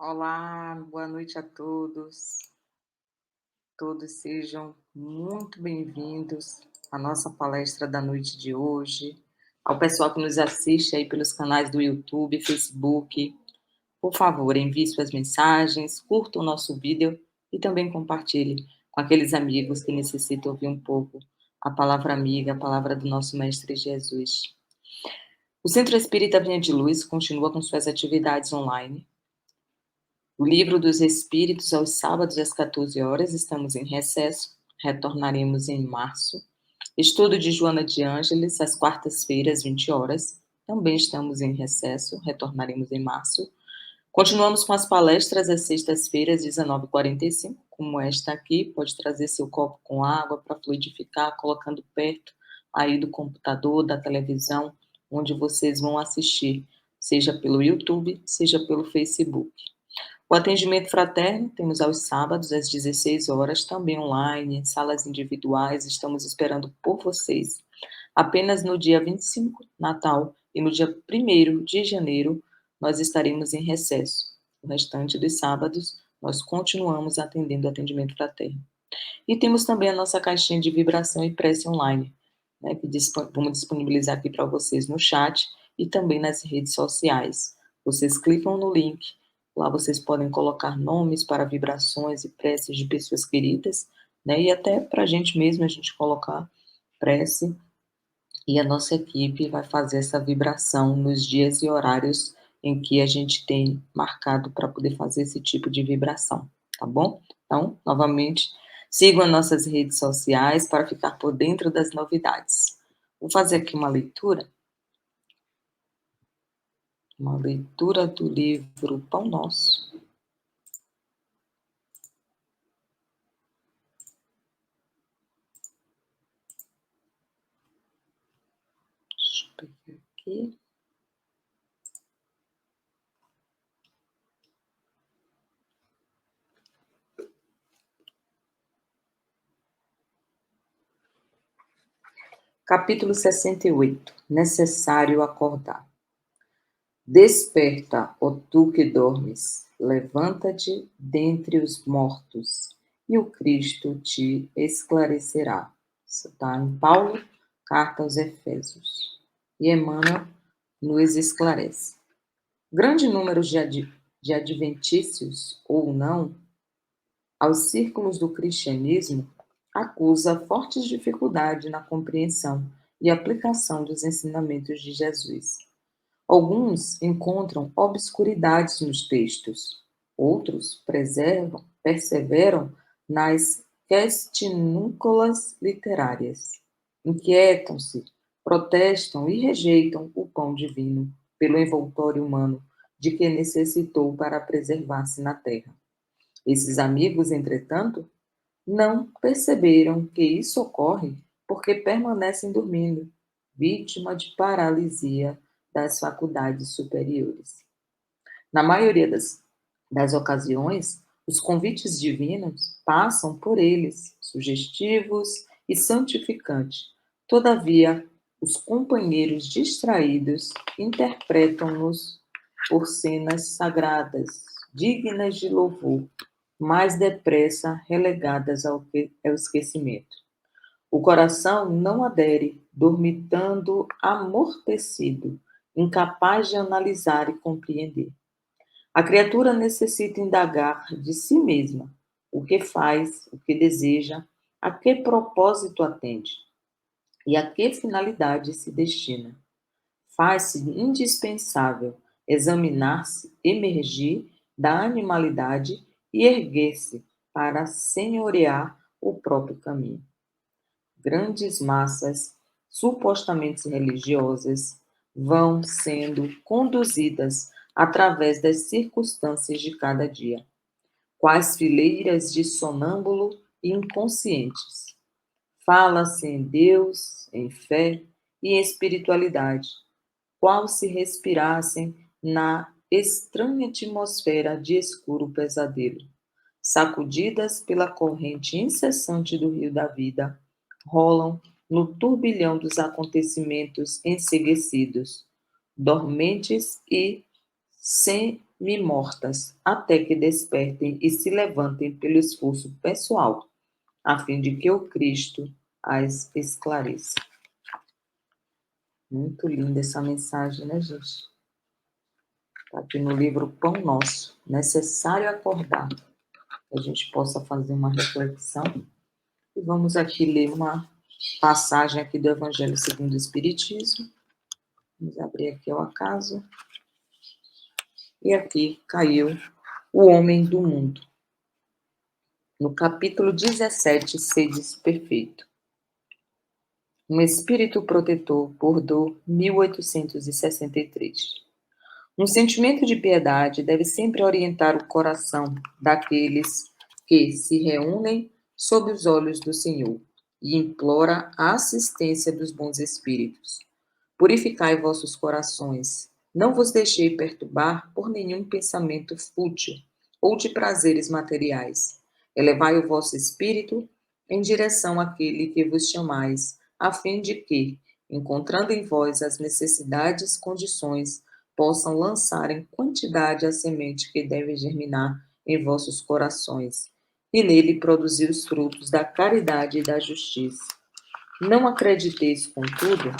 Olá, boa noite a todos. Todos sejam muito bem-vindos à nossa palestra da noite de hoje. Ao pessoal que nos assiste aí pelos canais do YouTube, Facebook, por favor, envie suas mensagens, curta o nosso vídeo e também compartilhe com aqueles amigos que necessitam ouvir um pouco a palavra amiga, a palavra do nosso Mestre Jesus. O Centro Espírita Vinha de Luz continua com suas atividades online. O Livro dos Espíritos, aos sábados às 14 horas, estamos em recesso, retornaremos em março. Estudo de Joana de Ângeles, às quartas-feiras, 20 horas, também estamos em recesso, retornaremos em março. Continuamos com as palestras às sextas-feiras, 19h45, como esta aqui, pode trazer seu copo com água para fluidificar, colocando perto aí do computador, da televisão, onde vocês vão assistir, seja pelo YouTube, seja pelo Facebook. O atendimento fraterno temos aos sábados, às 16 horas, também online, em salas individuais, estamos esperando por vocês. Apenas no dia 25, Natal, e no dia 1º de janeiro, nós estaremos em recesso. O restante dos sábados, nós continuamos atendendo o atendimento fraterno. E temos também a nossa caixinha de vibração e prece online, né, que vamos disponibilizar aqui para vocês no chat e também nas redes sociais. Vocês clicam no link, lá vocês podem colocar nomes para vibrações e preces de pessoas queridas, né, e até para a gente mesmo, a gente colocar prece, e a nossa equipe vai fazer essa vibração nos dias e horários em que a gente tem marcado para poder fazer esse tipo de vibração, tá bom? Então, novamente, sigam as nossas redes sociais para ficar por dentro das novidades. Vou fazer aqui uma leitura do livro Pão Nosso. Deixa eu pegar aqui. Capítulo 68. Necessário acordar. Desperta, ó tu que dormes, levanta-te dentre os mortos, e o Cristo te esclarecerá. Isso está em Paulo, carta aos Efésios. E Emmanuel nos esclarece. Grande número de adventícios, ou não, aos círculos do cristianismo, acusa fortes dificuldades na compreensão e aplicação dos ensinamentos de Jesus. Alguns encontram obscuridades nos textos, outros perseveram nas questionúnculas literárias. Inquietam-se, protestam e rejeitam o pão divino pelo envoltório humano de que necessitou para preservar-se na terra. Esses amigos, entretanto, não perceberam que isso ocorre porque permanecem dormindo, vítima de paralisia das faculdades superiores. Na maioria das ocasiões, os convites divinos passam por eles, sugestivos e santificantes. Todavia, os companheiros distraídos interpretam-nos por cenas sagradas, dignas de louvor, mais depressa relegadas ao esquecimento. O coração não adere, dormitando amortecido, incapaz de analisar e compreender. A criatura necessita indagar de si mesma o que faz, o que deseja, a que propósito atende e a que finalidade se destina. Faz-se indispensável examinar-se, emergir da animalidade e erguer-se para senhorear o próprio caminho. Grandes massas supostamente religiosas vão sendo conduzidas através das circunstâncias de cada dia, quais fileiras de sonâmbulo e inconscientes. Fala-se em Deus, em fé e em espiritualidade, qual se respirassem na estranha atmosfera de escuro pesadelo. Sacudidas pela corrente incessante do rio da vida, rolam no turbilhão dos acontecimentos enseguecidos, dormentes e me mortas, até que despertem e se levantem pelo esforço pessoal, a fim de que o Cristo as esclareça. Muito linda essa mensagem, né, gente? Está aqui no livro Pão Nosso. Necessário acordar, que a gente possa fazer uma reflexão. E vamos aqui ler uma passagem aqui do Evangelho segundo o Espiritismo. Vamos abrir aqui ao acaso. E aqui caiu o homem do mundo. No capítulo 17, Sedes Perfeito. Um espírito protetor, Bordeaux, 1863. Um sentimento de piedade deve sempre orientar o coração daqueles que se reúnem sob os olhos do Senhor e implora a assistência dos bons espíritos. Purificai vossos corações, não vos deixei perturbar por nenhum pensamento fútil ou de prazeres materiais. Elevai o vosso espírito em direção àquele que vos chamais, a fim de que, encontrando em vós as necessidades, condições, possam lançar em quantidade a semente que deve germinar em vossos corações, e nele produzir os frutos da caridade e da justiça. Não acrediteis, contudo,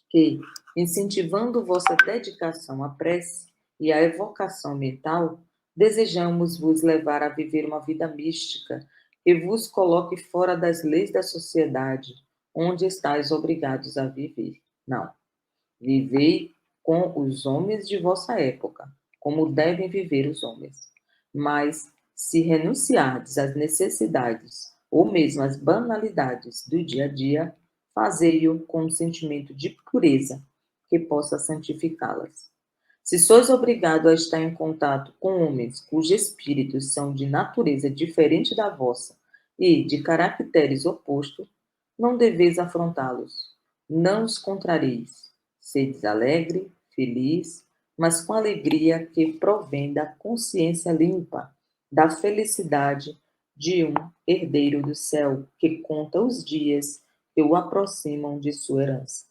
que, incentivando vossa dedicação à prece e à evocação mental, desejamos vos levar a viver uma vida mística que vos coloque fora das leis da sociedade, onde estáis obrigados a viver. Não. Vivei com os homens de vossa época, como devem viver os homens. Mas, se renunciardes às necessidades ou mesmo às banalidades do dia a dia, fazei-o com um sentimento de pureza que possa santificá-las. Se sois obrigado a estar em contato com homens cujos espíritos são de natureza diferente da vossa e de caracteres opostos, não deveis afrontá-los. Não os contrarieis. Sedes alegre, feliz, mas com alegria que provém da consciência limpa, da felicidade de um herdeiro do céu que conta os dias que o aproximam de sua herança.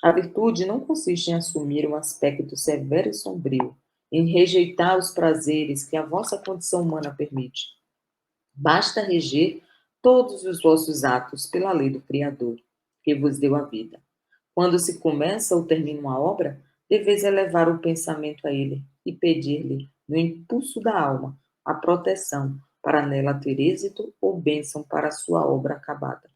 A virtude não consiste em assumir um aspecto severo e sombrio, em rejeitar os prazeres que a vossa condição humana permite. Basta reger todos os vossos atos pela lei do Criador, que vos deu a vida. Quando se começa ou termina uma obra, deveis elevar o pensamento a ele e pedir-lhe, no impulso da alma, a proteção para nela ter êxito ou bênção para a sua obra acabada.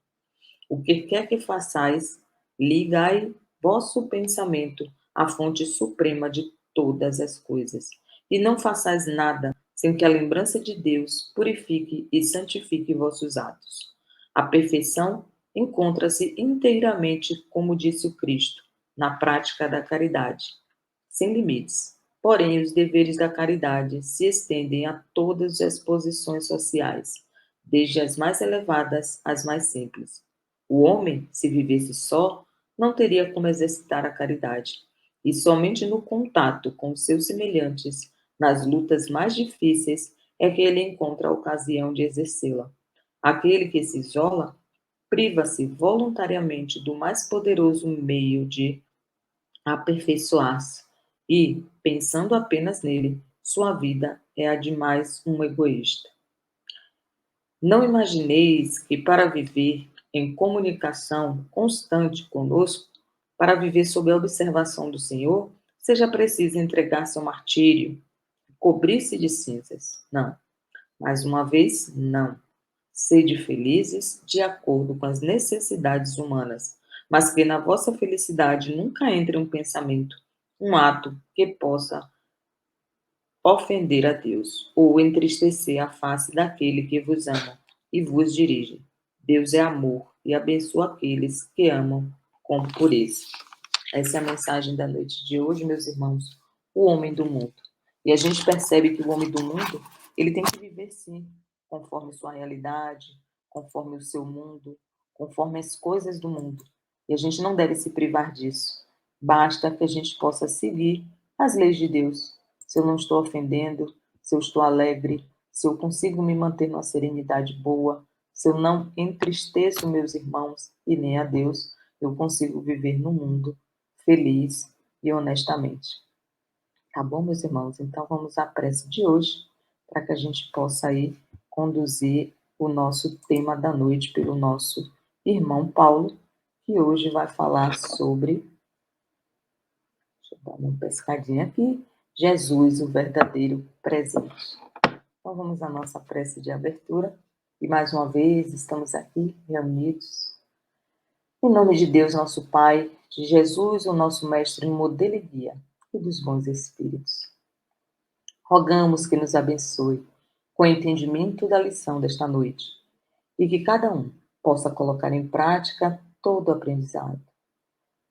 O que quer que façais, ligai vosso pensamento à fonte suprema de todas as coisas, e não façais nada sem que a lembrança de Deus purifique e santifique vossos atos. A perfeição encontra-se inteiramente, como disse o Cristo, na prática da caridade, sem limites. Porém, os deveres da caridade se estendem a todas as posições sociais, desde as mais elevadas às mais simples. O homem, se vivesse só, não teria como exercitar a caridade, e somente no contato com os seus semelhantes, nas lutas mais difíceis, é que ele encontra a ocasião de exercê-la. Aquele que se isola priva-se voluntariamente do mais poderoso meio de aperfeiçoar-se e, pensando apenas nele, sua vida é a de mais um egoísta. Não imagineis que para viver em comunicação constante conosco, para viver sob a observação do Senhor, seja preciso entregar-se ao martírio, cobrir-se de cinzas. Não. Mais uma vez, não. Sede felizes de acordo com as necessidades humanas, mas que na vossa felicidade nunca entre um pensamento, um ato que possa ofender a Deus ou entristecer a face daquele que vos ama e vos dirige. Deus é amor e abençoa aqueles que amam com pureza. Essa é a mensagem da noite de hoje, meus irmãos. O homem do mundo. E a gente percebe que o homem do mundo, ele tem que viver sim, conforme sua realidade, conforme o seu mundo, conforme as coisas do mundo. E a gente não deve se privar disso. Basta que a gente possa seguir as leis de Deus. Se eu não estou ofendendo, se eu estou alegre, se eu consigo me manter numa serenidade boa, se eu não entristeço meus irmãos e nem a Deus, eu consigo viver no mundo feliz e honestamente. Tá bom, meus irmãos? Então vamos à prece de hoje, para que a gente possa aí conduzir o nosso tema da noite pelo nosso irmão Paulo, que hoje vai falar sobre, deixa eu dar uma pescadinha aqui, Jesus, o verdadeiro presente. Então vamos à nossa prece de abertura. E mais uma vez estamos aqui reunidos. Em nome de Deus, nosso Pai, de Jesus, o nosso Mestre, modelo e guia, e dos bons Espíritos. Rogamos que nos abençoe com o entendimento da lição desta noite e que cada um possa colocar em prática todo o aprendizado.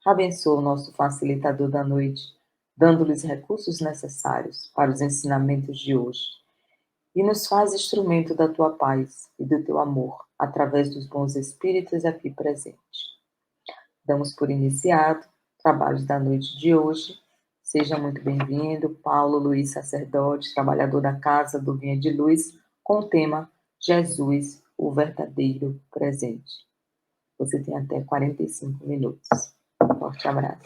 Abençoa o nosso facilitador da noite, dando-lhes recursos necessários para os ensinamentos de hoje e nos faz instrumento da tua paz e do teu amor através dos bons espíritos aqui presentes. Damos por iniciado o trabalho da noite de hoje. Seja muito bem-vindo, Paulo Luiz, sacerdote, trabalhador da Casa do Vinha de Luz, com o tema Jesus, o verdadeiro presente. Você tem até 45 minutos. Um forte abraço.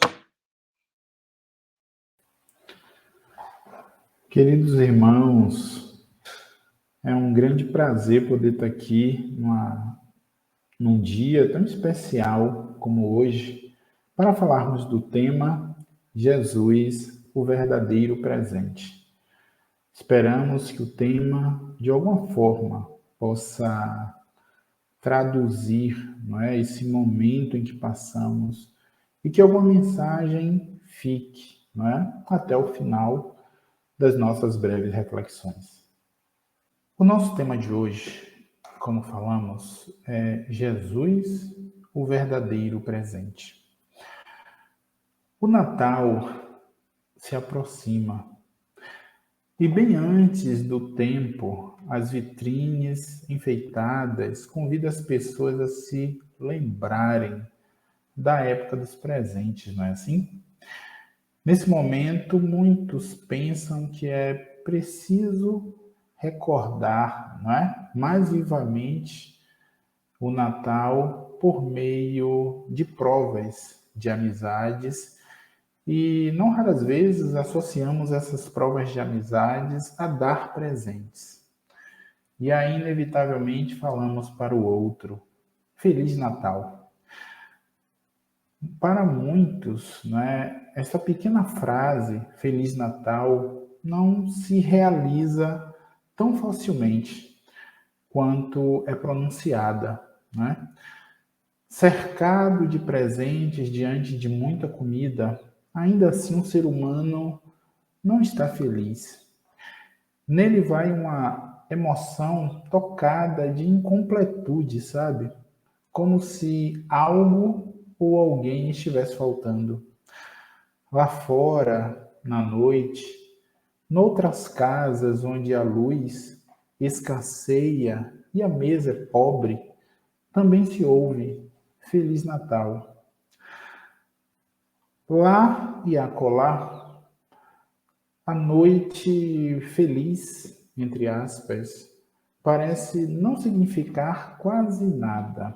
Queridos irmãos, é um grande prazer poder estar aqui num dia tão especial como hoje, para falarmos do tema Jesus, o verdadeiro presente. Esperamos que o tema, de alguma forma, possa traduzir, não é, esse momento em que passamos e que alguma mensagem fique, não é, até o final das nossas breves reflexões. O nosso tema de hoje, como falamos, é Jesus, o verdadeiro presente. O Natal se aproxima e bem antes do tempo, as vitrines enfeitadas convidam as pessoas a se lembrarem da época dos presentes, não é assim? Nesse momento, muitos pensam que é preciso recordar, não é, mais vivamente o Natal por meio de provas de amizades e não raras vezes associamos essas provas de amizades a dar presentes. E aí, inevitavelmente, falamos para o outro: Feliz Natal. Para muitos, né, essa pequena frase, Feliz Natal, não se realiza tão facilmente quanto é pronunciada, né? Cercado de presentes diante de muita comida, ainda assim o ser humano não está feliz. Nele vai uma emoção tocada de incompletude, sabe? Como se algo ou alguém estivesse faltando. Lá fora, na noite, noutras casas onde a luz escasseia e a mesa é pobre, também se ouve Feliz Natal. Lá e acolá, a noite feliz, entre aspas, parece não significar quase nada,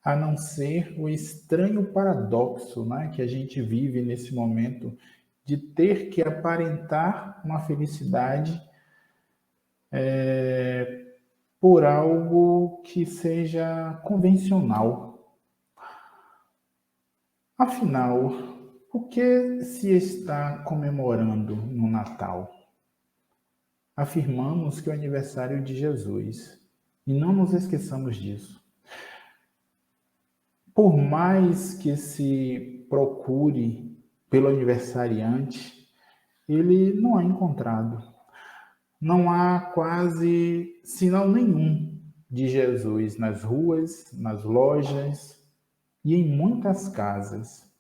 a não ser o estranho paradoxo, né, que a gente vive nesse momento de ter que aparentar uma felicidade por algo que seja convencional. Afinal, o que se está comemorando no Natal? Afirmamos que é o aniversário de Jesus e não nos esqueçamos disso. Por mais que se procure pelo aniversariante, ele não é encontrado. Não há quase sinal nenhum de Jesus nas ruas, nas lojas e em muitas casas.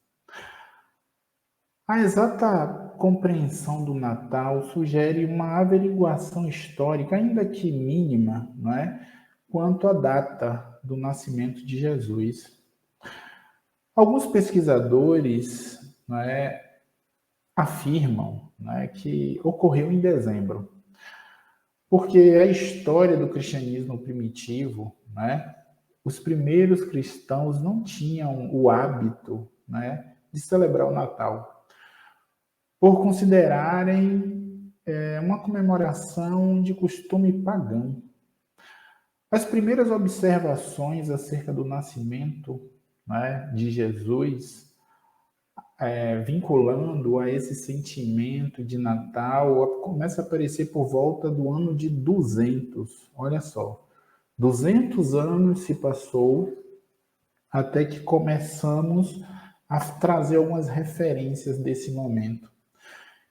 A exata compreensão do Natal sugere uma averiguação histórica, ainda que mínima, não é? Quanto à data do nascimento de Jesus. Alguns pesquisadores, não é, afirmam, não é, que ocorreu em dezembro, porque a história do cristianismo primitivo, né, os primeiros cristãos não tinham o hábito, né, de celebrar o Natal. por considerarem uma comemoração de costume pagão. As primeiras observações acerca do nascimento, né, de Jesus, vinculando a esse sentimento de Natal, começa a aparecer por volta do ano de 200. Olha só, 200 anos se passou até que começamos a trazer algumas referências desse momento.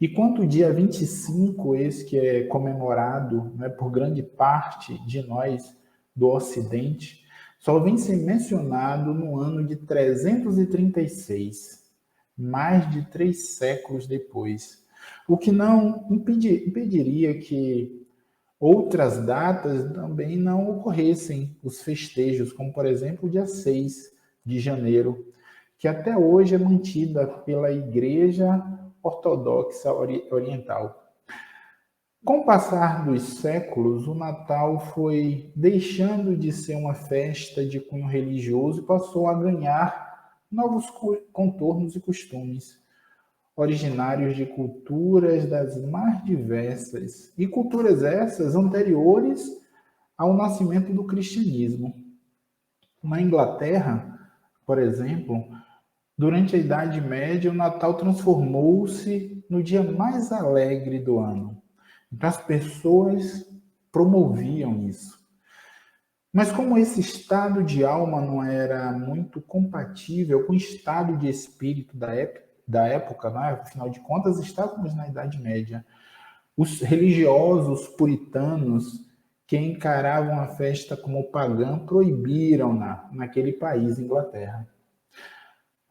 E quanto o dia 25, esse que é comemorado, né, por grande parte de nós do Ocidente, só vem ser mencionado no ano de 336, mais de 3 séculos depois. O que não impediria que outras datas também não ocorressem os festejos, como por exemplo o dia 6 de janeiro, que até hoje é mantida pela Igreja Ortodoxa Oriental. Com o passar dos séculos, o Natal foi deixando de ser uma festa de cunho religioso e passou a ganhar novos contornos e costumes, originários de culturas das mais diversas, e culturas essas anteriores ao nascimento do cristianismo. Na Inglaterra, por exemplo, durante a Idade Média, o Natal transformou-se no dia mais alegre do ano. Então, as pessoas promoviam isso. Mas como esse estado de alma não era muito compatível com o estado de espírito da época, né? Afinal de contas, estávamos na Idade Média, os religiosos puritanos que encaravam a festa como pagã proibiram-na naquele país, Inglaterra.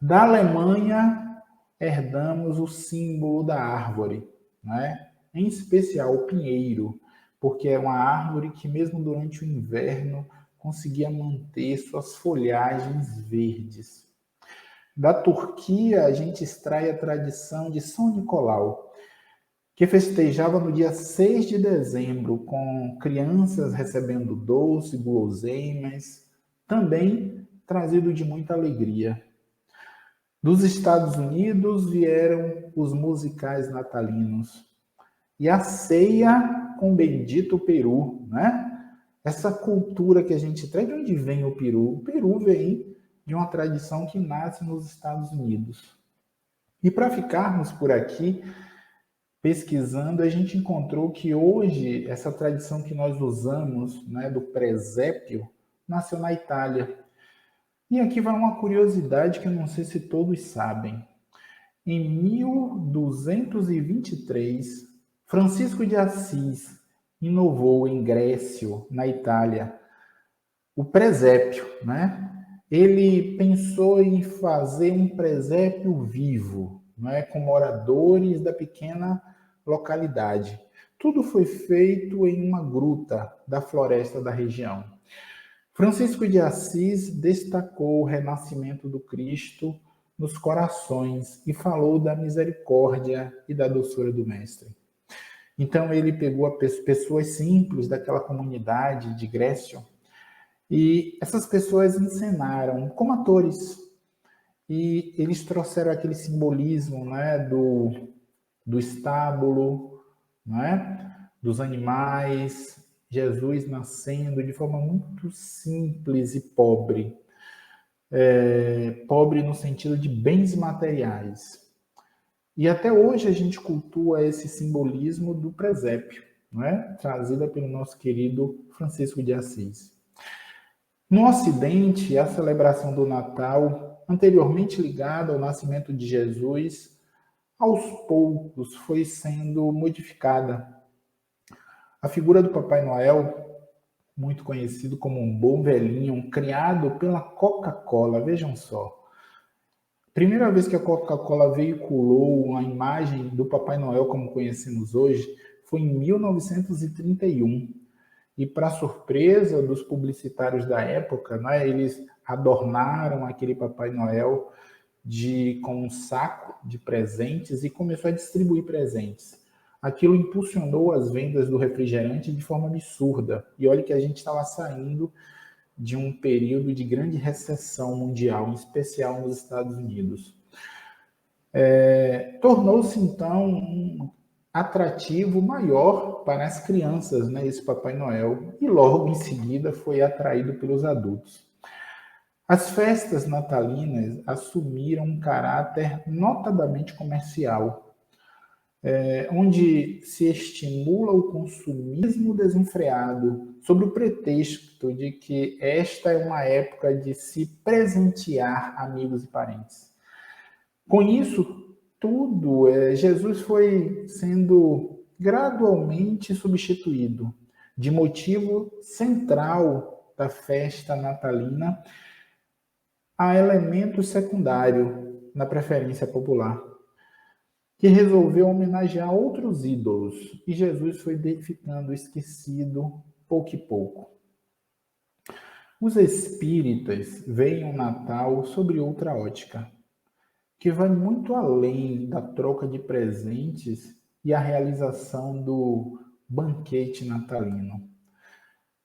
Da Alemanha, herdamos o símbolo da árvore, né? Em especial o pinheiro, porque é uma árvore que mesmo durante o inverno conseguia manter suas folhagens verdes. Da Turquia, a gente extrai a tradição de São Nicolau, que festejava no dia 6 de dezembro, com crianças recebendo doce, guloseimas, também trazido de muita alegria. Dos Estados Unidos vieram os musicais natalinos e a ceia com o bendito peru, né? Essa cultura que a gente traz, de onde vem o peru? O peru vem de uma tradição que nasce nos Estados Unidos. E para ficarmos por aqui, pesquisando, a gente encontrou que hoje essa tradição que nós usamos, né, do presépio, nasceu na Itália. E aqui vai uma curiosidade que eu não sei se todos sabem. Em 1223, Francisco de Assis inovou em Grécio, na Itália, o presépio, né? Ele pensou em fazer um presépio vivo, né, com moradores da pequena localidade. Tudo foi feito em uma gruta da floresta da região. Francisco de Assis destacou o renascimento do Cristo nos corações e falou da misericórdia e da doçura do Mestre. Então ele pegou as pessoas simples daquela comunidade de Grécio e essas pessoas encenaram como atores e eles trouxeram aquele simbolismo, né, do estábulo, né, dos animais, Jesus nascendo de forma muito simples e pobre. Pobre no sentido de bens materiais. E até hoje a gente cultua esse simbolismo do presépio, né, trazida pelo nosso querido Francisco de Assis. No Ocidente, a celebração do Natal, anteriormente ligada ao nascimento de Jesus, aos poucos foi sendo modificada. A figura do Papai Noel, muito conhecido como um bom velhinho, criado pela Coca-Cola, vejam só. Primeira vez que a Coca-Cola veiculou a imagem do Papai Noel como conhecemos hoje foi em 1931. E para surpresa dos publicitários da época, né, eles adornaram aquele Papai Noel com um saco de presentes e começou a distribuir presentes. Aquilo impulsionou as vendas do refrigerante de forma absurda. E olha que a gente estava saindo de um período de grande recessão mundial, em especial nos Estados Unidos. Tornou-se então um atrativo maior para as crianças, né, esse Papai Noel, e logo em seguida foi atraído pelos adultos. As festas natalinas assumiram um caráter notadamente comercial, onde se estimula o consumismo desenfreado, sob o pretexto de que esta é uma época de se presentear amigos e parentes. Com isso tudo, Jesus foi sendo gradualmente substituído de motivo central da festa natalina a elemento secundário na preferência popular, que resolveu homenagear outros ídolos, e Jesus foi ficando esquecido pouco e pouco. Os espíritas veem o Natal sobre outra ótica, que vai muito além da troca de presentes e a realização do banquete natalino.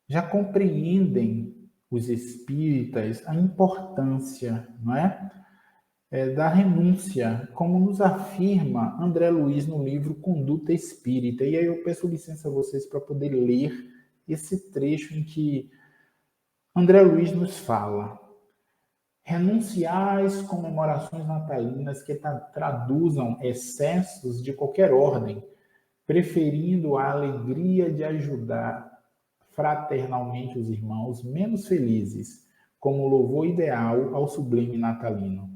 Já compreendem os espíritas a importância, não é? Da renúncia, como nos afirma André Luiz no livro Conduta Espírita. E aí eu peço licença a vocês para poder ler esse trecho em que André Luiz nos fala: renunciar às comemorações natalinas que traduzam excessos de qualquer ordem, preferindo a alegria de ajudar fraternalmente os irmãos menos felizes, como louvor ideal ao sublime natalino.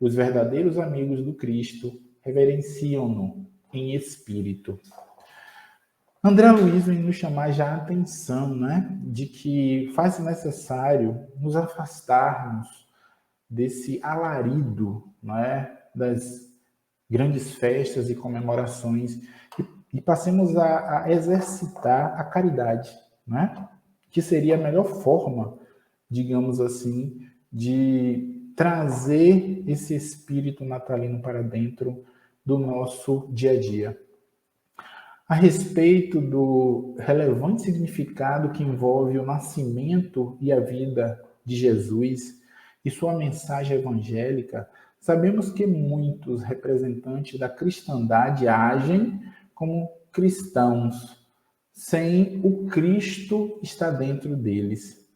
Os verdadeiros amigos do Cristo reverenciam-no em espírito. André Luiz vem nos chamar já a atenção, né, de que faz necessário nos afastarmos desse alarido, não é, das grandes festas e comemorações e passemos a exercitar a caridade, né, que seria a melhor forma, digamos assim, de trazer esse espírito natalino para dentro do nosso dia a dia. A respeito do relevante significado que envolve o nascimento e a vida de Jesus e sua mensagem evangélica, sabemos que muitos representantes da cristandade agem como cristãos, sem o Cristo estar dentro deles.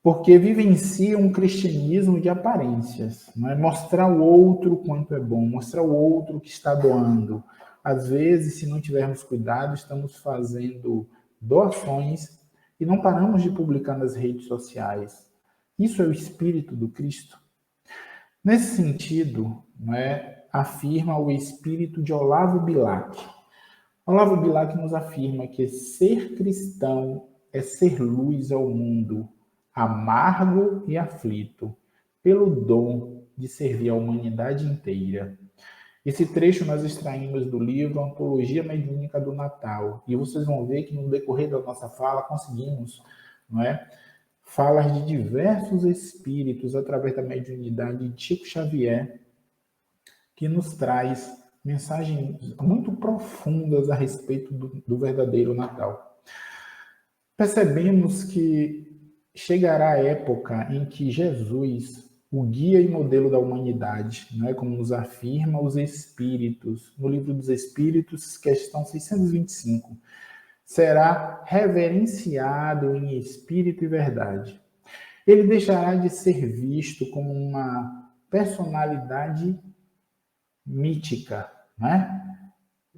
Porque vivenciam um cristianismo de aparências, não é? Mostrar o outro quanto é bom, mostrar o outro que está doando. Às vezes, se não tivermos cuidado, estamos fazendo doações e não paramos de publicar nas redes sociais. Isso é o espírito do Cristo? Nesse sentido, não é, afirma o espírito de Olavo Bilac. Olavo Bilac nos afirma que ser cristão é ser luz ao mundo, amargo e aflito, pelo dom de servir a humanidade inteira. Esse trecho nós extraímos do livro Antologia Mediúnica do Natal, e vocês vão ver que no decorrer da nossa fala conseguimos, não é, falar de diversos espíritos através da mediunidade de Chico Xavier, que nos traz mensagens muito profundas a respeito do verdadeiro Natal. Percebemos que chegará a época em que Jesus, o guia e modelo da humanidade, não é, como nos afirma os Espíritos, no Livro dos Espíritos, questão 625, será reverenciado em espírito e verdade. Ele deixará de ser visto como uma personalidade mítica, né?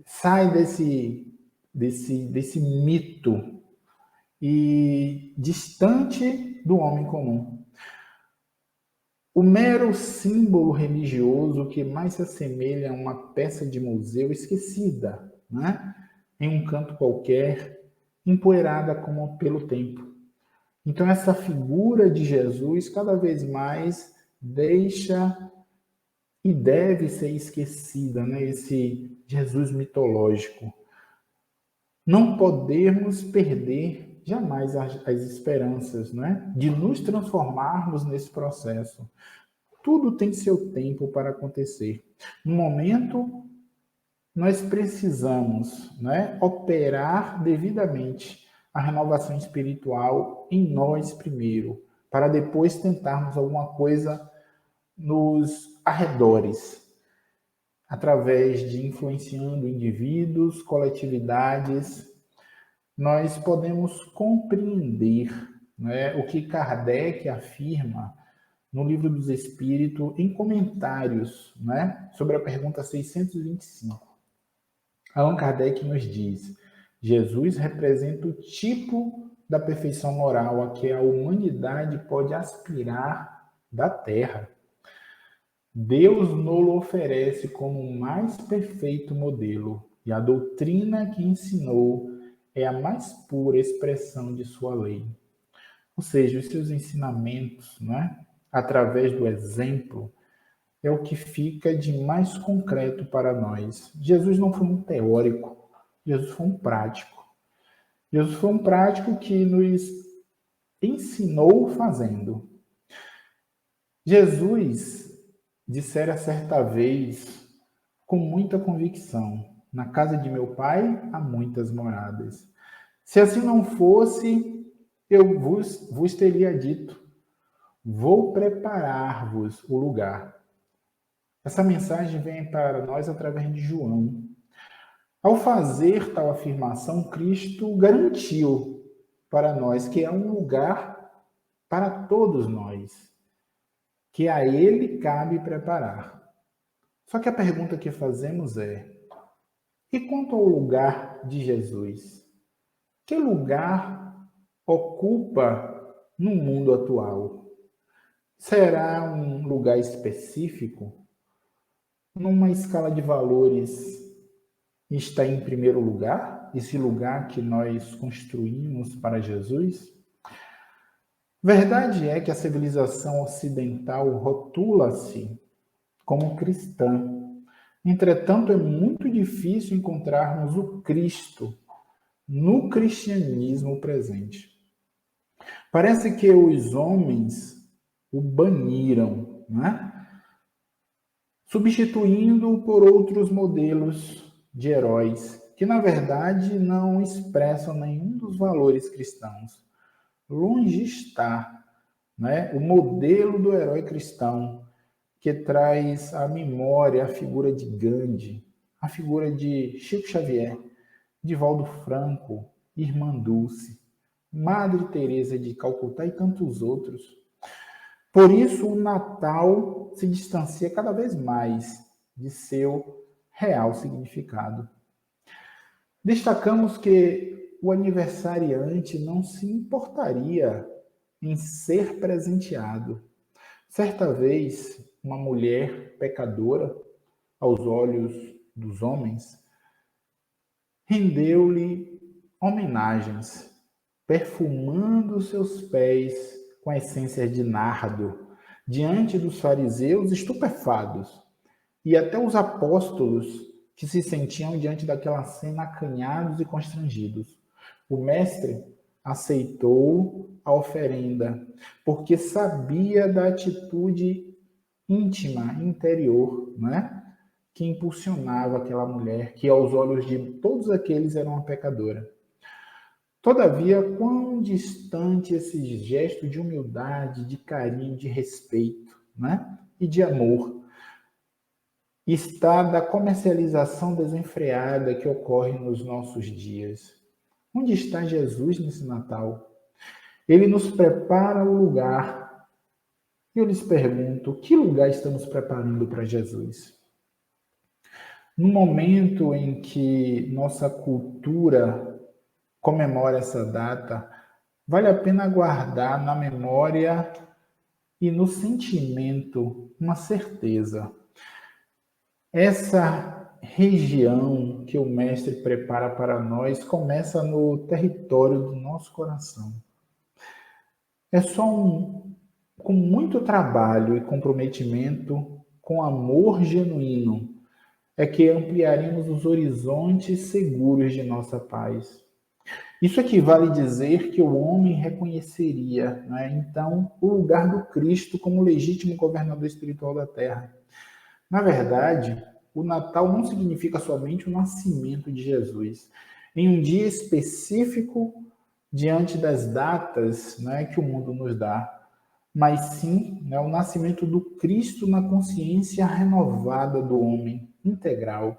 Sai desse mito e distante do homem comum. O mero símbolo religioso que mais se assemelha a uma peça de museu esquecida, né? Em um canto qualquer, empoeirada como pelo tempo. Então essa figura de Jesus cada vez mais deixa e deve ser esquecida, né? Esse Jesus mitológico. Não podemos perder jamais as esperanças, né? De nos transformarmos nesse processo. Tudo tem seu tempo para acontecer. No momento, nós precisamos, né, operar devidamente a renovação espiritual em nós primeiro, para depois tentarmos alguma coisa nos arredores. através de influenciando indivíduos, coletividades, nós podemos compreender, né, o que Kardec afirma no Livro dos Espíritos, em comentários, né, sobre a pergunta 625. Allan Kardec nos diz: Jesus representa o tipo da perfeição moral a que a humanidade pode aspirar da Terra. Deus nos oferece como o mais perfeito modelo, e a doutrina que ensinou é a mais pura expressão de sua lei. Ou seja, os seus ensinamentos, né, através do exemplo, é o que fica de mais concreto para nós. Jesus não foi um teórico, Jesus foi um prático. Jesus foi um prático que nos ensinou fazendo. Jesus dissera certa vez, com muita convicção: na casa de meu pai há muitas moradas. Se assim não fosse, eu vos teria dito: vou preparar-vos o lugar. Essa mensagem vem para nós através de João. Ao fazer tal afirmação, Cristo garantiu para nós que é um lugar para todos nós, que a Ele cabe preparar. Só que a pergunta que fazemos é: e quanto ao lugar de Jesus? Que lugar ocupa no mundo atual? Será um lugar específico? Numa escala de valores, está em primeiro lugar? Esse lugar que nós construímos para Jesus? Verdade é que a civilização ocidental rotula-se como cristã. Entretanto, é muito difícil encontrarmos o Cristo no cristianismo presente. Parece que os homens o baniram, né? Substituindo-o por outros modelos de heróis, que na verdade não expressam nenhum dos valores cristãos. Longe está, né, o modelo do herói cristão, que traz à memória a figura de Gandhi, a figura de Chico Xavier, de Valdo Franco, Irmã Dulce, Madre Teresa de Calcutá e tantos outros. Por isso, o Natal se distancia cada vez mais de seu real significado. Destacamos que o aniversariante não se importaria em ser presenteado. Certa vez, uma mulher pecadora, aos olhos dos homens, rendeu-lhe homenagens, perfumando seus pés com a essência de nardo, diante dos fariseus estupefados, e até os apóstolos que se sentiam diante daquela cena acanhados e constrangidos. O mestre aceitou a oferenda, porque sabia da atitude íntima, interior, né, que impulsionava aquela mulher, que aos olhos de todos aqueles era uma pecadora. Todavia, quão distante esse gesto de humildade, de carinho, de respeito, né, e de amor está da comercialização desenfreada que ocorre nos nossos dias. Onde está Jesus nesse Natal? Ele nos prepara o lugar. E eu lhes pergunto, que lugar estamos preparando para Jesus? No momento em que nossa cultura comemora essa data, vale a pena guardar na memória e no sentimento uma certeza. Essa região que o Mestre prepara para nós começa no território do nosso coração. É só com muito trabalho e comprometimento, com amor genuíno, é que ampliaremos os horizontes seguros de nossa paz. Isso equivale a dizer que o homem reconheceria, né, então, o lugar do Cristo como legítimo governador espiritual da Terra. Na verdade, o Natal não significa somente o nascimento de Jesus. Em um dia específico, diante das datas, né, que o mundo nos dá, mas sim, né, o nascimento do Cristo na consciência renovada do homem. integral,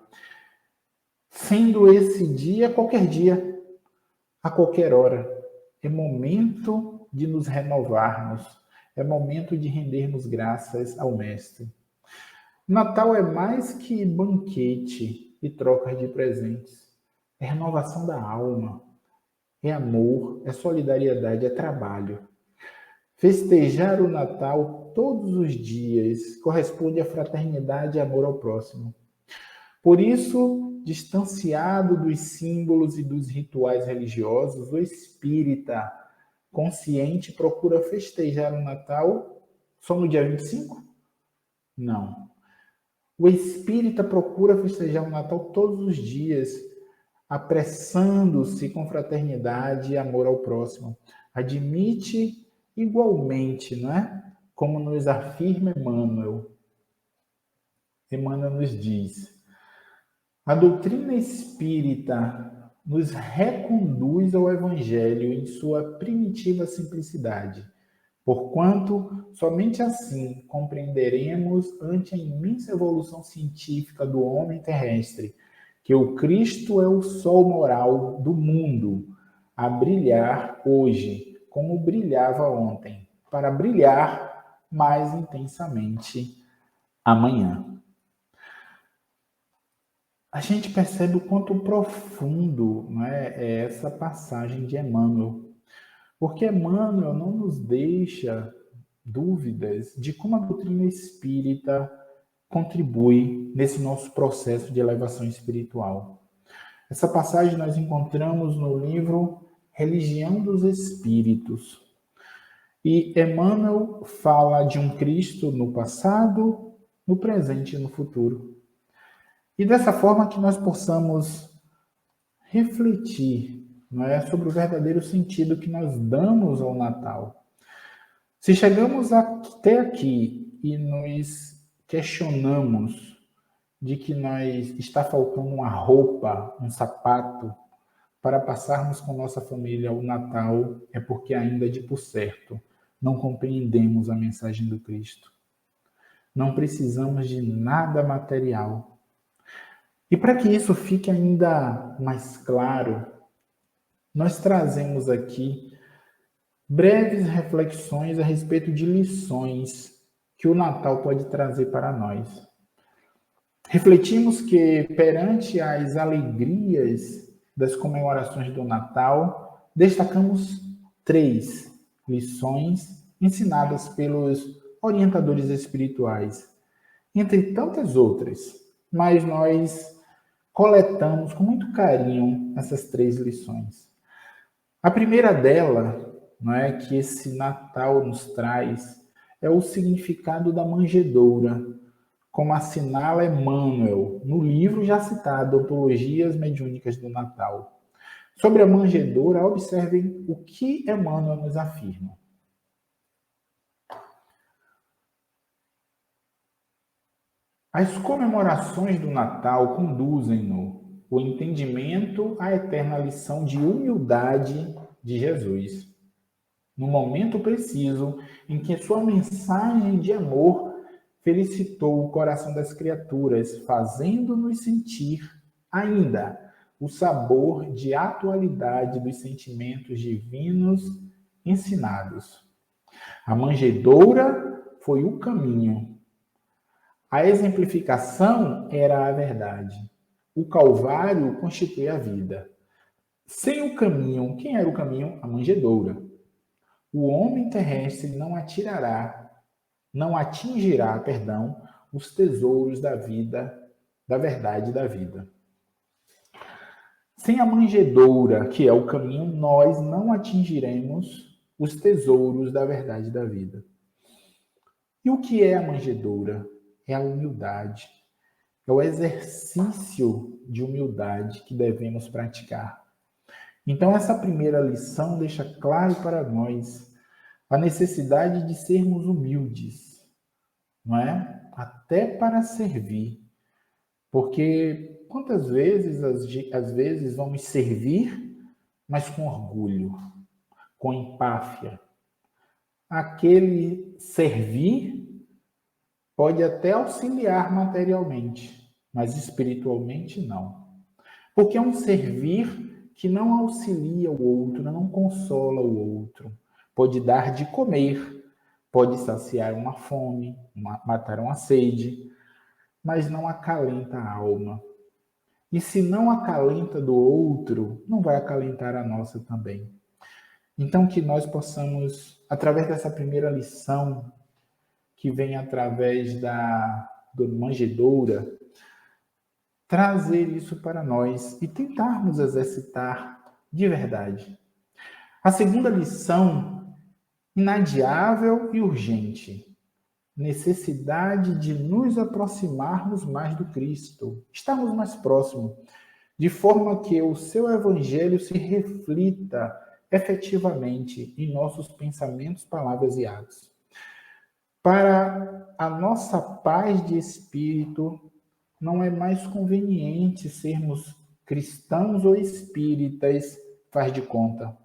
sendo esse dia qualquer dia, a qualquer hora. É momento de nos renovarmos, é momento de rendermos graças ao Mestre. Natal é mais que banquete e troca de presentes. É renovação da alma, é amor, é solidariedade, é trabalho. Festejar o Natal todos os dias corresponde à fraternidade e amor ao próximo. Por isso, distanciado dos símbolos e dos rituais religiosos, o espírita consciente procura festejar o Natal só no dia 25? Não. O espírita procura festejar o Natal todos os dias, apressando-se com fraternidade e amor ao próximo. Admite igualmente, não é? Como nos afirma Emmanuel. Emmanuel nos diz: a doutrina espírita nos reconduz ao Evangelho em sua primitiva simplicidade, porquanto somente assim compreenderemos, ante a imensa evolução científica do homem terrestre, que o Cristo é o sol moral do mundo, a brilhar hoje, como brilhava ontem, para brilhar mais intensamente amanhã. A gente percebe o quanto profundo, né, é essa passagem de Emmanuel, porque Emmanuel não nos deixa dúvidas de como a doutrina espírita contribui nesse nosso processo de elevação espiritual. Essa passagem nós encontramos no livro Religião dos Espíritos. E Emmanuel fala de um Cristo no passado, no presente e no futuro. E dessa forma que nós possamos refletir, não é, sobre o verdadeiro sentido que nós damos ao Natal. Se chegamos até aqui e nos questionamos de que está faltando uma roupa, um sapato, para passarmos com nossa família o Natal, é porque ainda de por certo não compreendemos a mensagem do Cristo. Não precisamos de nada material. E para que isso fique ainda mais claro, nós trazemos aqui breves reflexões a respeito de lições que o Natal pode trazer para nós. Refletimos que, perante as alegrias das comemorações do Natal, destacamos 3 lições ensinadas pelos orientadores espirituais, entre tantas outras, mas nós coletamos com muito carinho essas 3 lições. A primeira dela, não é, que esse Natal nos traz, é o significado da manjedoura, como assinala Emmanuel no livro já citado, Antologias Mediúnicas do Natal. Sobre a manjedoura, observem o que Emmanuel nos afirma. As comemorações do Natal conduzem-no o entendimento à eterna lição de humildade de Jesus. No momento preciso em que sua mensagem de amor felicitou o coração das criaturas, fazendo-nos sentir ainda o sabor de atualidade dos sentimentos divinos ensinados. A manjedoura foi o caminho. A exemplificação era a verdade. O Calvário constitui a vida. Sem o caminho, quem era o caminho? A manjedoura. O homem terrestre não atingirá, os tesouros da vida, da verdade e da vida. Sem a manjedoura, que é o caminho, nós não atingiremos os tesouros da verdade e da vida. E o que é a manjedoura? É a humildade. É o exercício de humildade que devemos praticar. Então, essa primeira lição deixa claro para nós a necessidade de sermos humildes, não é? Até para servir. Porque quantas vezes, às vezes, vamos servir, mas com orgulho, com empáfia. Aquele servir pode até auxiliar materialmente, mas espiritualmente não. Porque é um servir que não auxilia o outro, não consola o outro. Pode dar de comer, pode saciar uma fome, matar uma sede, mas não acalenta a alma. E se não acalenta do outro, não vai acalentar a nossa também. Então, que nós possamos, através dessa primeira lição, que vem através do manjedoura, trazer isso para nós e tentarmos exercitar de verdade. A segunda lição, inadiável e urgente. Necessidade de nos aproximarmos mais do Cristo, estarmos mais próximos, de forma que o seu evangelho se reflita efetivamente em nossos pensamentos, palavras e atos. Para a nossa paz de espírito, não é mais conveniente sermos cristãos ou espíritas, faz de conta.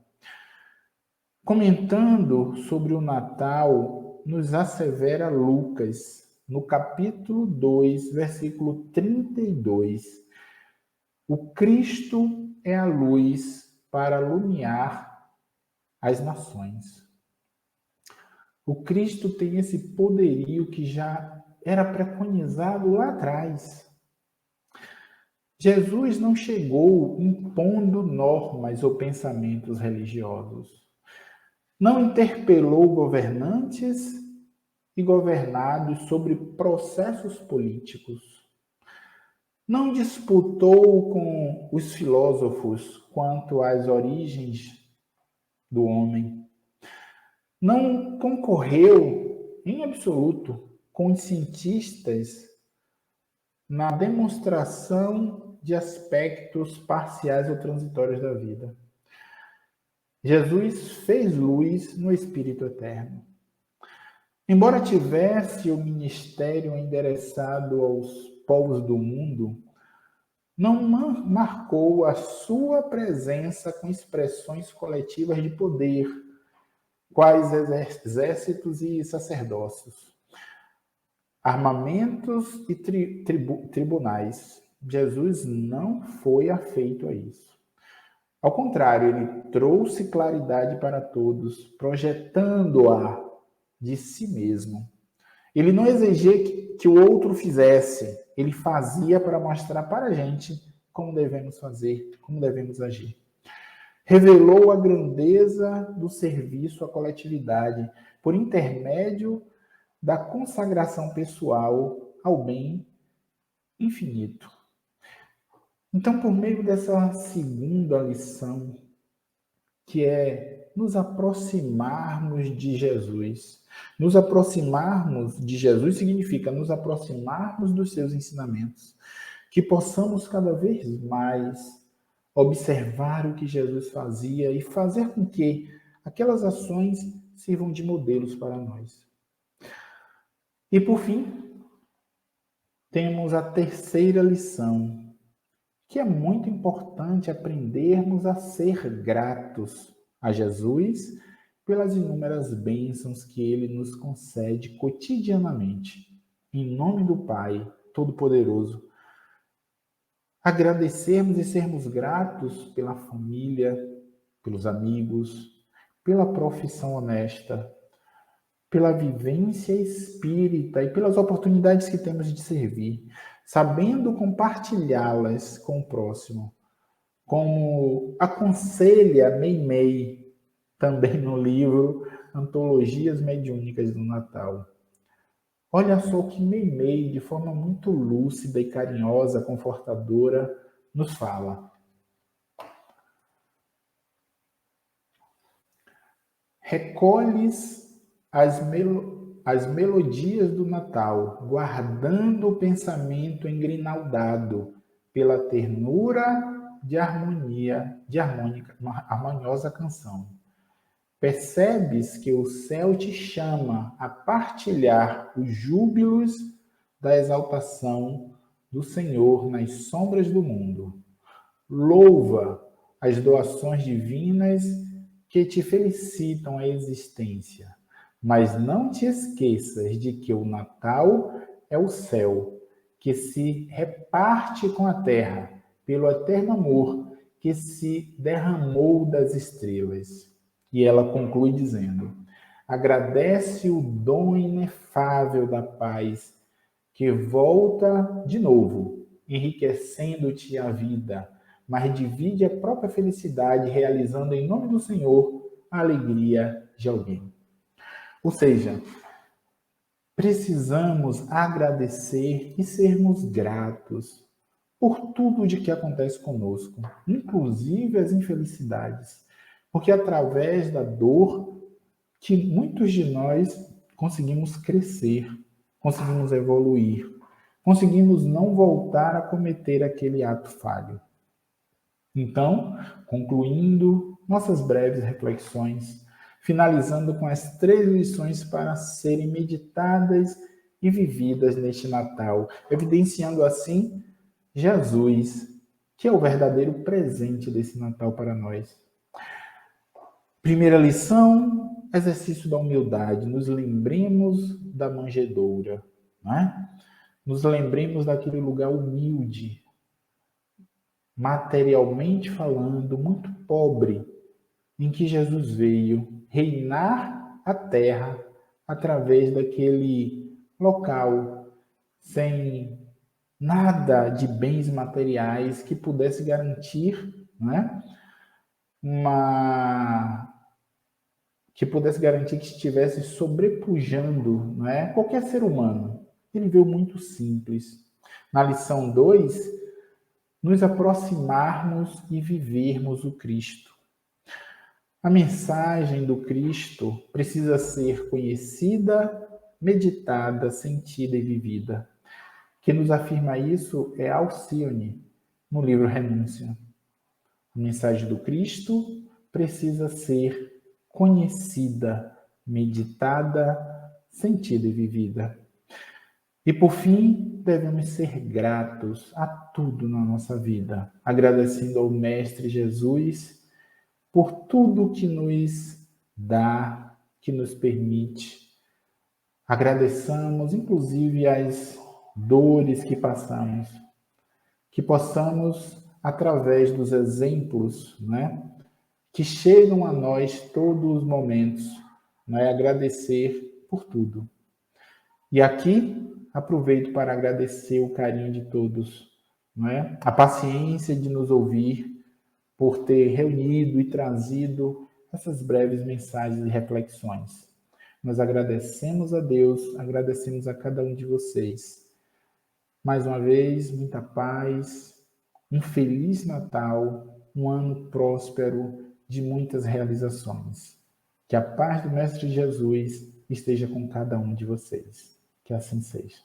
Comentando sobre o Natal, nos assevera Lucas, no capítulo 2, versículo 32. O Cristo é a luz para iluminar as nações. O Cristo tem esse poderio que já era preconizado lá atrás. Jesus não chegou impondo normas ou pensamentos religiosos. Não interpelou governantes e governados sobre processos políticos. Não disputou com os filósofos quanto às origens do homem. Não concorreu, em absoluto, com os cientistas na demonstração de aspectos parciais ou transitórios da vida. Jesus fez luz no Espírito Eterno. Embora tivesse o ministério endereçado aos povos do mundo, não marcou a sua presença com expressões coletivas de poder, quais exércitos e sacerdócios, armamentos e tribunais. Jesus não foi afeito a isso. Ao contrário, ele trouxe claridade para todos, projetando-a de si mesmo. Ele não exigia que o outro fizesse, ele fazia para mostrar para a gente como devemos fazer, como devemos agir. Revelou a grandeza do serviço à coletividade por intermédio da consagração pessoal ao bem infinito. Então, por meio dessa segunda lição, que é nos aproximarmos de Jesus. Nos aproximarmos de Jesus significa nos aproximarmos dos seus ensinamentos. Que possamos cada vez mais observar o que Jesus fazia e fazer com que aquelas ações sirvam de modelos para nós. E por fim, temos a terceira lição, que é muito importante aprendermos a ser gratos a Jesus pelas inúmeras bênçãos que ele nos concede cotidianamente. Em nome do Pai Todo-Poderoso, agradecermos e sermos gratos pela família, pelos amigos, pela profissão honesta, pela vivência espírita e pelas oportunidades que temos de servir, sabendo compartilhá-las com o próximo, como aconselha Meimei, também no livro Antologias Mediúnicas do Natal. Olha só que Meimei, de forma muito lúcida e carinhosa, confortadora, nos fala. Recolhes as melodias do Natal, guardando o pensamento engrinaldado pela ternura de harmoniosa canção. Percebes que o céu te chama a partilhar os júbilos da exaltação do Senhor nas sombras do mundo. Louva as doações divinas que te felicitam a existência. Mas não te esqueças de que o Natal é o céu, que se reparte com a terra, pelo eterno amor que se derramou das estrelas. E ela conclui dizendo: agradece o dom inefável da paz, que volta de novo, enriquecendo-te a vida, mas divide a própria felicidade, realizando em nome do Senhor a alegria de alguém. Ou seja, precisamos agradecer e sermos gratos por tudo de que acontece conosco, inclusive as infelicidades, porque através da dor que muitos de nós conseguimos crescer, conseguimos evoluir, conseguimos não voltar a cometer aquele ato falho. Então, concluindo nossas breves reflexões, finalizando com as 3 lições para serem meditadas e vividas neste Natal, evidenciando assim Jesus, que é o verdadeiro presente desse Natal para nós. Primeira lição, exercício da humildade. Nos lembremos da manjedoura, não é? Nos lembremos daquele lugar humilde, materialmente falando, muito pobre, em que Jesus veio reinar a terra através daquele local, sem nada de bens materiais que pudesse garantir, né? Que pudesse garantir que estivesse sobrepujando, né? Qualquer ser humano. Ele veio muito simples. Na lição 2, nos aproximarmos e vivermos o Cristo. A mensagem do Cristo precisa ser conhecida, meditada, sentida e vivida. Quem nos afirma isso é Alcione, no livro Renúncia. A mensagem do Cristo precisa ser conhecida, meditada, sentida e vivida. E por fim, devemos ser gratos a tudo na nossa vida, agradecendo ao Mestre Jesus por tudo que nos dá, que nos permite. Agradeçamos, inclusive, as dores que passamos, que possamos, através dos exemplos, né, que chegam a nós todos os momentos, né, agradecer por tudo. E aqui, aproveito para agradecer o carinho de todos, não é? A paciência de nos ouvir, por ter reunido e trazido essas breves mensagens e reflexões. Nós agradecemos a Deus, agradecemos a cada um de vocês. Mais uma vez, muita paz, um feliz Natal, um ano próspero de muitas realizações. Que a paz do Mestre Jesus esteja com cada um de vocês. Que assim seja.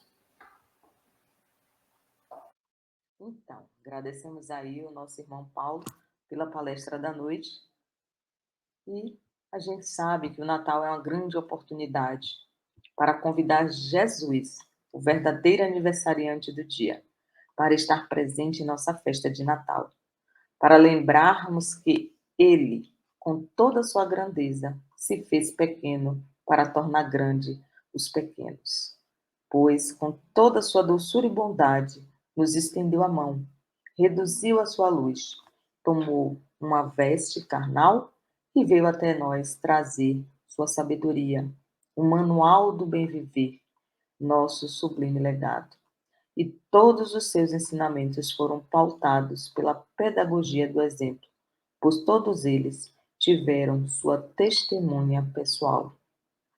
Então, agradecemos aí o nosso irmão Paulo pela palestra da noite. E a gente sabe que o Natal é uma grande oportunidade para convidar Jesus, o verdadeiro aniversariante do dia, para estar presente em nossa festa de Natal, para lembrarmos que Ele, com toda a sua grandeza, se fez pequeno para tornar grande os pequenos, pois com toda a sua doçura e bondade nos estendeu a mão, reduziu a sua luz, tomou uma veste carnal e veio até nós trazer sua sabedoria, o manual do bem viver, nosso sublime legado. E todos os seus ensinamentos foram pautados pela pedagogia do exemplo, pois todos eles tiveram sua testemunha pessoal.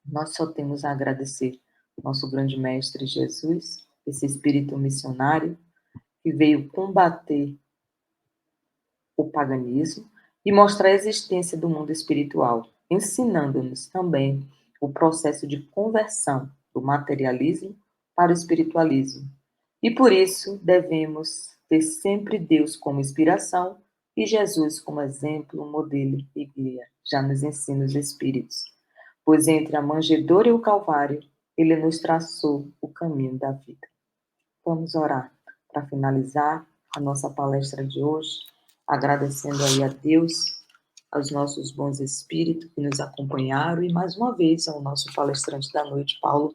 Nós só temos a agradecer nosso grande mestre Jesus, esse espírito missionário que veio combater o paganismo e mostrar a existência do mundo espiritual, ensinando-nos também o processo de conversão do materialismo para o espiritualismo. E por isso devemos ter sempre Deus como inspiração e Jesus como exemplo, modelo e guia, já nos ensina os Espíritos. Pois entre a manjedoura e o Calvário, ele nos traçou o caminho da vida. Vamos orar para finalizar a nossa palestra de hoje, agradecendo aí a Deus, aos nossos bons espíritos que nos acompanharam e mais uma vez ao nosso palestrante da noite, Paulo,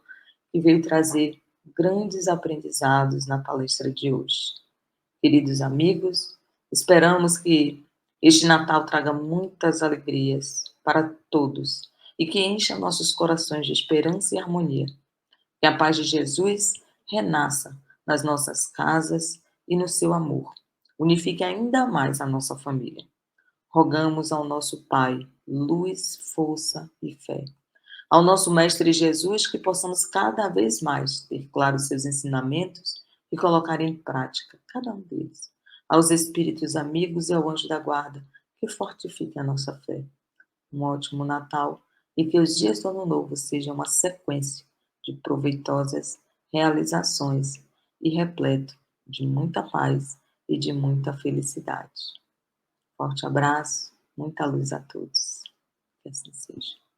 que veio trazer grandes aprendizados na palestra de hoje. Queridos amigos, esperamos que este Natal traga muitas alegrias para todos e que encha nossos corações de esperança e harmonia. Que a paz de Jesus renasça nas nossas casas e no seu amor. Unifique ainda mais a nossa família. Rogamos ao nosso Pai luz, força e fé. Ao nosso Mestre Jesus, que possamos cada vez mais ter claros seus ensinamentos e colocar em prática cada um deles. Aos Espíritos amigos e ao anjo da guarda, que fortifiquem a nossa fé. Um ótimo Natal e que os dias do Ano Novo sejam uma sequência de proveitosas realizações e repleto de muita paz e de muita felicidade. Forte abraço, muita luz a todos. Que assim seja.